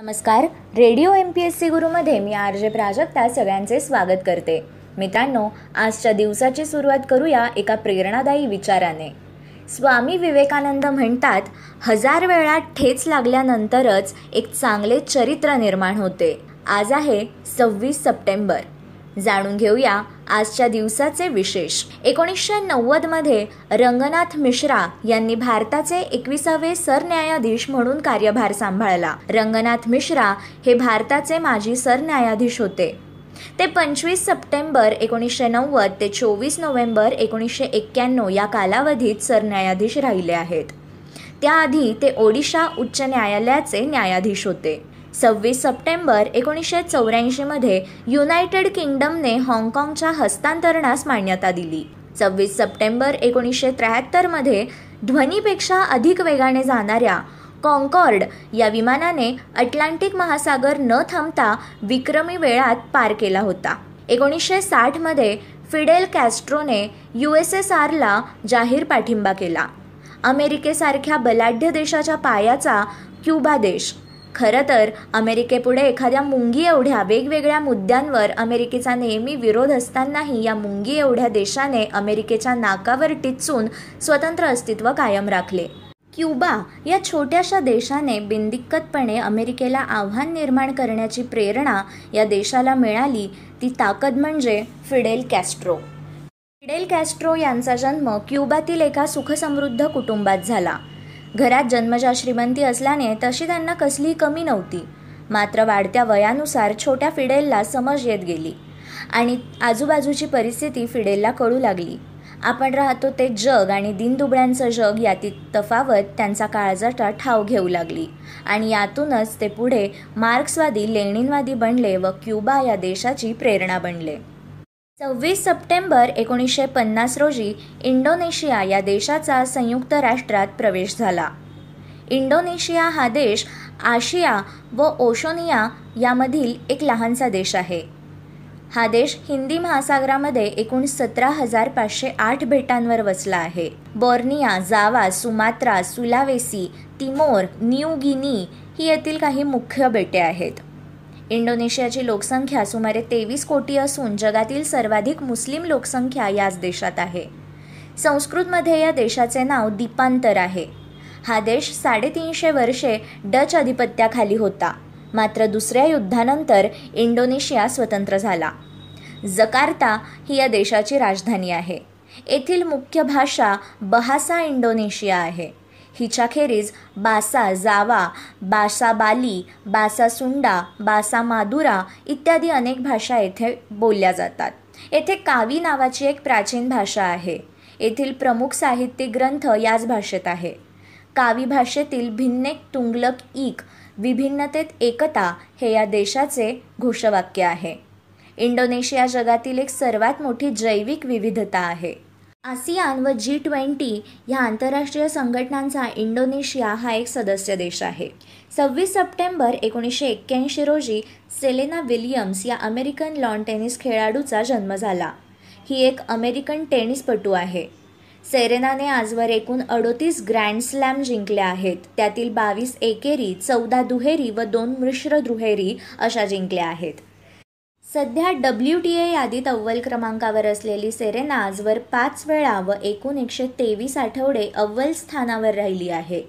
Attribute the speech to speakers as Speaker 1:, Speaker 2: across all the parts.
Speaker 1: नमस्कार. Radio MPSC गुरुमध्ये मी RJ Prajakta सगळ्यांचे स्वागत करते. मित्रांनो, आजच्या दिवसाची सुरुवात करूया एका प्रेरणादायी विचाराने. स्वामी विवेकानंद म्हणतात, 1000 वेळा ठेच लागल्यानंतरच एक चांगले चरित्र निर्माण होते. आज आहे 26 सप्टेंबर. जाणून घेऊया आजच्या दिवसाचे विशेष. 1990 मध्ये रंगनाथ मिश्रा यांनी भारताचे 21वे सरन्यायाधीश म्हणून कार्यभार सांभाळला. रंगनाथ मिश्रा हे भारताचे माजी सरन्यायाधीश होते. ते 25 सप्टेंबर 1990 ते 24 नोव्हेंबर 1991 या कालावधीत सरन्यायाधीश राहिले आहेत. त्याआधी ते ओडिशा उच्च न्यायालयाचे न्यायाधीश होते. 26 सप्टेंबर 1984 मध्ये युनायटेड किंगडमने हाँगकाँगच्या हस्तांतरणास मान्यता दिली. 26 सप्टेंबर 1973 मध्ये ध्वनीपेक्षा अधिक वेगाने जाणाऱ्या कॉन्कॉर्ड या विमानाने अटलांटिक महासागर न थांबता विक्रमी वेळात पार केला होता. 1960 मध्ये फिडेल कॅस्ट्रोने USSRला जाहीर पाठिंबा केला. अमेरिकेसारख्या बलाढ्य देशाच्या पायाचा क्युबा देश. खरं तर अमेरिकेपुढे एखाद्या मुंगी एवढ्या वेगवेगळ्या मुद्द्यांवर अमेरिकेचा नेहमी विरोध असतानाही या मुंगी एवढ्या देशाने अमेरिकेच्या नाकावर टिच्चून स्वतंत्र अस्तित्व कायम राखले. क्युबा या छोट्याशा देशाने बिनदिक्कतपणे अमेरिकेला आव्हान निर्माण करण्याची प्रेरणा या देशाला मिळाली. ती ताकद म्हणजे फिडेल कॅस्ट्रो. फिडेल कॅस्ट्रो यांचा जन्म क्युबातील एका सुखसमृद्ध कुटुंबात झाला. घरात जन्मजात श्रीमंती असल्याने तशी त्यांना कसलीही कमी नव्हती. मात्र वाढत्या वयानुसार छोट्या फिडेलला समज येत गेली आणि आजूबाजूची परिस्थिती फिडेलला कळू लागली. आपण राहतो ते जग आणि दीनदुबळ्यांचं जग यातील तफावत त्यांचा काळजाचा ठाव घेऊ लागली आणि यातूनच ते पुढे मार्क्सवादी लेनिनवादी बनले व क्युबा या देशाची प्रेरणा बनले. 26 सप्टेंबर 1950 रोजी इंडोनेशिया या देशाचा संयुक्त राष्ट्रात प्रवेश झाला. इंडोनेशिया हा देश आशिया व ओशनिया यामधील एक लहानसा देश आहे. हा देश हिंदी महासागरामध्ये एकूण 17,508 बेटांवर वसला आहे. Borneo, Java, Sumatra, Sulawesi, Timor, New Guinea ही येथील काही मुख्य बेटे आहेत. इंडोनेशियाची लोकसंख्या सुमारे 23 कोटी असून जगातील सर्वाधिक मुस्लिम लोकसंख्या याच देशात आहे. संस्कृतमध्ये या देशाचे नाव दीपांतर आहे. हा देश 350 वर्षे डच अधिपत्याखाली होता. मात्र दुसऱ्या युद्धानंतर इंडोनेशिया स्वतंत्र झाला. जकार्ता ही या देशाची राजधानी आहे. येथील मुख्य भाषा बहासा इंडोनेशिया आहे. हिच्याखेरीज बासा, जावा, बासा बाली, बासा सुंडा, बासा मादुरा इत्यादी अनेक भाषा येथे बोलल्या जातात. येथे कावी नावाची एक प्राचीन भाषा आहे. येथील प्रमुख साहित्यिक ग्रंथ याच भाषेत आहे. कावी भाषेतील भिन्नेक तुंगलक ईक, विभिन्नतेत एकता हे या देशाचे घोषवाक्य आहे. इंडोनेशिया जगातील एक सर्वात मोठी जैविक विविधता आहे. आसियान व G20 ह्या आंतरराष्ट्रीय संघटनांचा इंडोनेशिया हा एक सदस्य देश आहे. 26 सप्टेंबर 1981 रोजी सेलेना विलियम्स या अमेरिकन लॉन टेनिस खेळाडूचा जन्म झाला. ही एक अमेरिकन टेनिसपटू आहे. सेरेनाने आजवर एकूण 38 ग्रँड स्लॅम जिंकल्या आहेत. त्यातील 22 एकेरी, 14 दुहेरी व 2 मिश्र दुहेरी अशा जिंकल्या आहेत. सध्या WTA यादीत अव्वल क्रमांकावर असलेली सेरेना आजवर 5 वेळा व एकूण 123 आठवडे अव्वल स्थानावर राहिली आहे.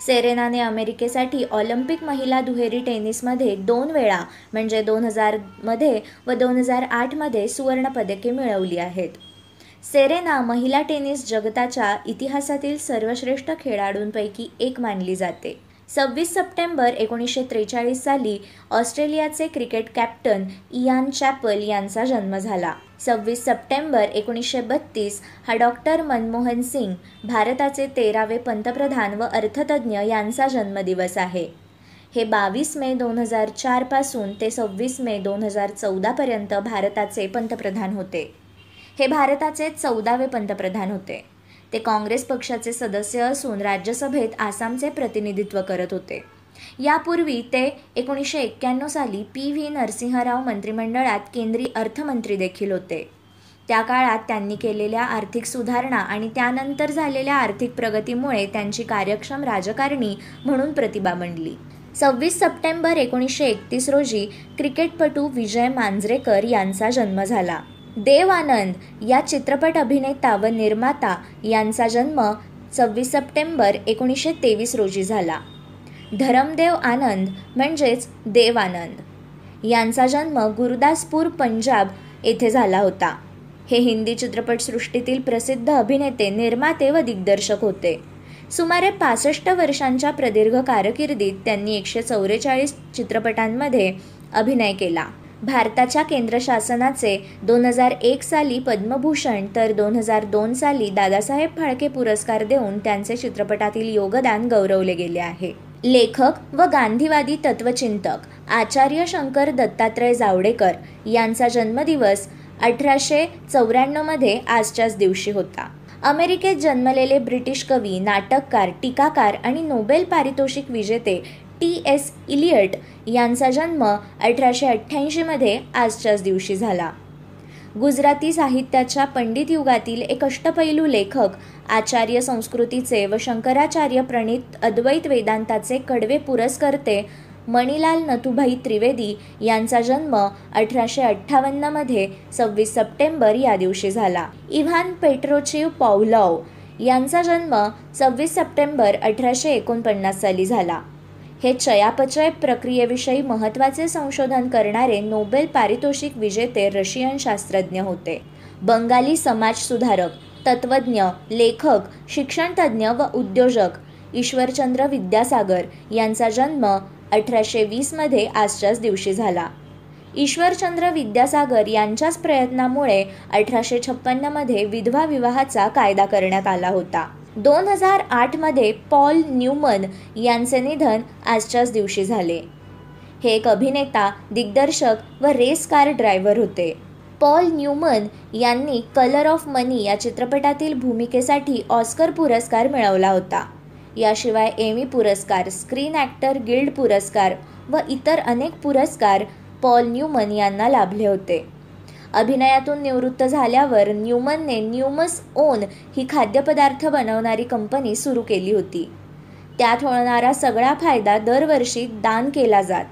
Speaker 1: सेरेनाने अमेरिकेसाठी ऑलिम्पिक महिला दुहेरी टेनिसमध्ये 2 वेळा म्हणजे 2000 मध्ये व 2008 मध्ये सुवर्णपदके मिळवली आहेत. सेरेना महिला टेनिस जगताच्या इतिहासातील सर्वश्रेष्ठ खेळाडूंपैकी एक मानली जाते. 26 सप्टेंबर 1943 साली ऑस्ट्रेलियाचे क्रिकेट कॅप्टन इयान चॅपल यांचा जन्म झाला. 26 सप्टेंबर 1932 हा डॉक्टर मनमोहन सिंग, भारताचे 13वे पंतप्रधान व अर्थतज्ज्ञ यांचा जन्मदिवस आहे. हे 22 मे 2004 पासून ते 26 मे 2014 पर्यंत भारताचे पंतप्रधान होते. हे भारताचे 14वे पंतप्रधान होते. ते काँग्रेस पक्षाचे सदस्य असून राज्यसभेत आसामचे प्रतिनिधित्व करत होते. यापूर्वी ते 1991 साली PV नरसिंहराव मंत्रिमंडळात केंद्रीय अर्थमंत्री देखील होते. त्या काळात त्यांनी केलेल्या आर्थिक सुधारणा आणि त्यानंतर झालेल्या आर्थिक प्रगतीमुळे त्यांची कार्यक्षम राजकारणी म्हणून प्रतिभा बनली. 26 सप्टेंबर 1931 रोजी क्रिकेटपटू विजय मांजरेकर यांचा जन्म झाला. देव आनंद या चित्रपट अभिनेता व निर्माता यांचा जन्म 26 सप्टेंबर 1923 रोजी झाला. धरमदेव आनंद म्हणजेच देव आनंद यांचा जन्म गुरुदासपूर, पंजाब येथे झाला होता. हे हिंदी चित्रपटसृष्टीतील प्रसिद्ध अभिनेते, निर्माते व दिग्दर्शक होते. सुमारे 65 वर्षांच्या प्रदीर्घ कारकिर्दीत त्यांनी 144 चित्रपटांमध्ये अभिनय केला. भारताच्या केंद्र शासनाचे 2001 साली पद्मभूषण तर 2002 साली दादासाहेब फाळके पुरस्कार देऊन त्यांचे चित्रपटातील योगदान गौरवले गेले आहे. लेखक व गांधीवादी तत्वचिंतक आचार्य शंकर दत्तात्रय जावडेकर यांचा जन्मदिवस 1894 मध्ये आजच्याच दिवशी होता. अमेरिकेत जन्मलेले ब्रिटिश कवी, नाटककार, टीकाकार आणि नोबेल पारितोषिक विजेते T.S. इलियट यांचा जन्म 1888 मध्ये आजच्याच दिवशी झाला. गुजराती साहित्याच्या पंडित युगातील एक अष्टपैलू लेखक, आचार्य संस्कृतीचे व शंकराचार्य प्रणीत अद्वैत वेदांताचे कडवे पुरस्कर्ते मणिलाल नथुभाई त्रिवेदी यांचा जन्म 1858 मध्ये 26 सप्टेंबर या दिवशी झाला. इव्हान पेट्रोचिव पॉव्लोव यांचा जन्म 26 सप्टेंबर 1849 साली झाला. हे चयापचय प्रक्रियेविषयी महत्त्वाचे संशोधन करणारे नोबेल पारितोषिक विजेते रशियन शास्त्रज्ञ होते. बंगाली समाजसुधारक, तत्त्वज्ञ, लेखक, शिक्षणतज्ञ व उद्योजक ईश्वरचंद्र विद्यासागर यांचा जन्म 1820 मध्ये आजच्याच दिवशी झाला. ईश्वरचंद्र विद्यासागर यांच्याच प्रयत्नामुळे 1856 मध्ये विधवा विवाहाचा कायदा करण्यात आला होता. 2008 मध्ये पॉल न्यूमन यांचे निधन आजच्याच दिवशी झाले. हे एक अभिनेता, दिग्दर्शक व रेस कार ड्रायव्हर होते. पॉल न्यूमन यांनी कलर ऑफ मनी या चित्रपटातील भूमिकेसाठी ऑस्कर पुरस्कार मिळवला होता. याशिवाय एमी पुरस्कार, स्क्रीन ॲक्टर गिल्ड पुरस्कार व इतर अनेक पुरस्कार पॉल न्यूमन यांना लाभले होते. अभिनयातून निवृत्त झाल्यावर न्यूमनने न्यूमस ओन ही खाद्यपदार्थ बनवणारी कंपनी सुरू केली होती. त्यात होणारा सगळा फायदा दरवर्षी दान केला जात.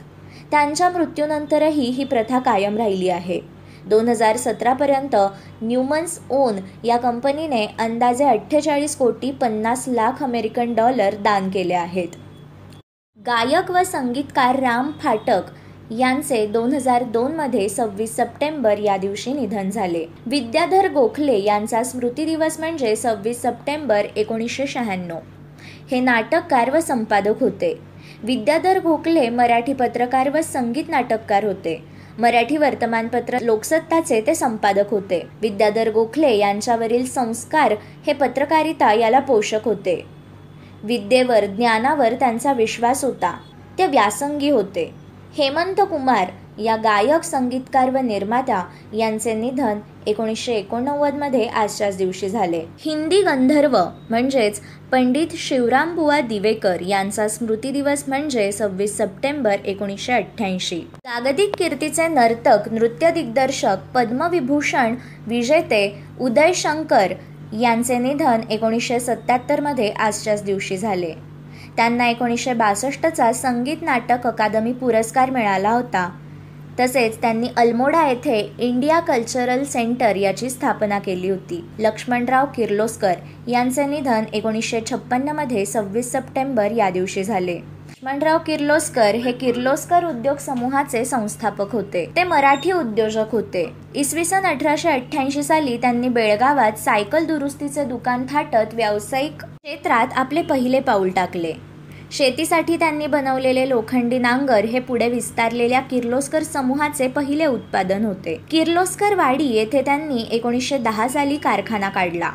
Speaker 1: त्यांच्या मृत्यूनंतरही ही प्रथा कायम राहिली आहे. 2017 पर्यंत न्यूमन्स ओन या कंपनीने अंदाजे 48 कोटी 50 लाख अमेरिकन डॉलर दान केले आहेत. गायक व संगीतकार राम फाटक यांचे 2002 मध्ये 26 सप्टेंबर या दिवशी निधन झाले. विद्याधर गोखले यांचा स्मृती दिवस म्हणजे 26 सप्टेंबर 1996. हे नाटककार व संपादक होते. विद्याधर गोखले मराठी पत्रकार व संगीत नाटककार होते. मराठी वर्तमानपत्र लोकसत्ताचे ते संपादक होते. विद्याधर गोखले यांच्यावरील संस्कार हे पत्रकारिता याला पोषक होते. विद्येवर, ज्ञानावर त्यांचा विश्वास होता. ते व्यासंगी होते. हेमंत कुमार या गायक, संगीतकार व निर्माता यांचे निधन 1989 मध्ये आजच्याच दिवशी झाले. हिंदी गंधर्व म्हणजेच पंडित शिवरामबुवा दिवेकर यांचा स्मृती दिवस म्हणजे 26 सप्टेंबर 1988. जागतिक कीर्तीचे नर्तक, नृत्य दिग्दर्शक, पद्मविभूषण विजेते उदय शंकर यांचे निधन 1977 मध्ये आजच्याच दिवशी झाले. त्यांना 1962चा संगीत नाटक अकादमी पुरस्कार मिळाला होता. तसेच त्यांनी अल्मोडा येथे इंडिया कल्चरल सेंटर याची स्थापना केली होती. लक्ष्मणराव किर्लोस्कर यांचे निधन 1956 मध्ये 26 सप्टेंबर या दिवशी झाले. लक्ष्मणराव किर्लोस्कर हे किर्लोस्कर उद्योग समूहाचे संस्थापक होते. ते मराठी उद्योजक होते. इसवी सन 1888 साली त्यांनी बेळगावात सायकल दुरुस्तीचे दुकान थाटत व्यावसायिक क्षेत्रात आपले पहिले पाऊल टाकले. शेतीसाठी त्यांनी बनवलेले लोखंडी नांगर हे पुढे विस्तारलेल्या किर्लोस्कर समूहाचे पहिले उत्पादन होते. किर्लोस्कर वाडी येथे त्यांनी 1910 साली कारखाना काढला.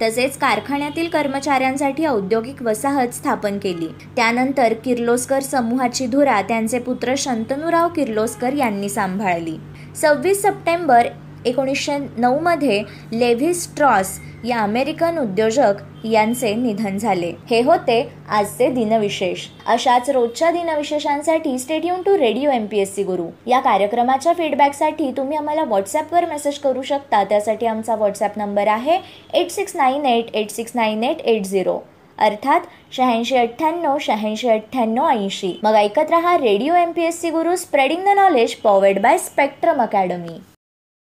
Speaker 1: तसेच कारखान्यातील कर्मचाऱ्यांसाठी औद्योगिक वसाहत स्थापन केली. त्यानंतर किर्लोस्कर समूहाची धुरा त्यांचे पुत्र शंतनुराव किर्लोस्कर यांनी सांभाळली. 26 सप्टेंबर 1909 मध्ये लेव्ही स्ट्रॉस या अमेरिकन उद्योजक यांचे निधन झाले. हे होते आजचे दिनविशेष. अशाच रोजच्या दिनविशेषांसाठी stay tune to radio MPSC Guru. या कार्यक्रमाच्या फीडबॅकसाठी तुम्ही आम्हाला व्हॉट्सॲपवर मेसेज करू शकता. त्यासाठी आमचा व्हॉट्सॲप नंबर आहे 8698869880. अर्थात 8698 869880. मग ऐकत रहा radio MPSC Guru, spreading the knowledge, powered by spectrum academy.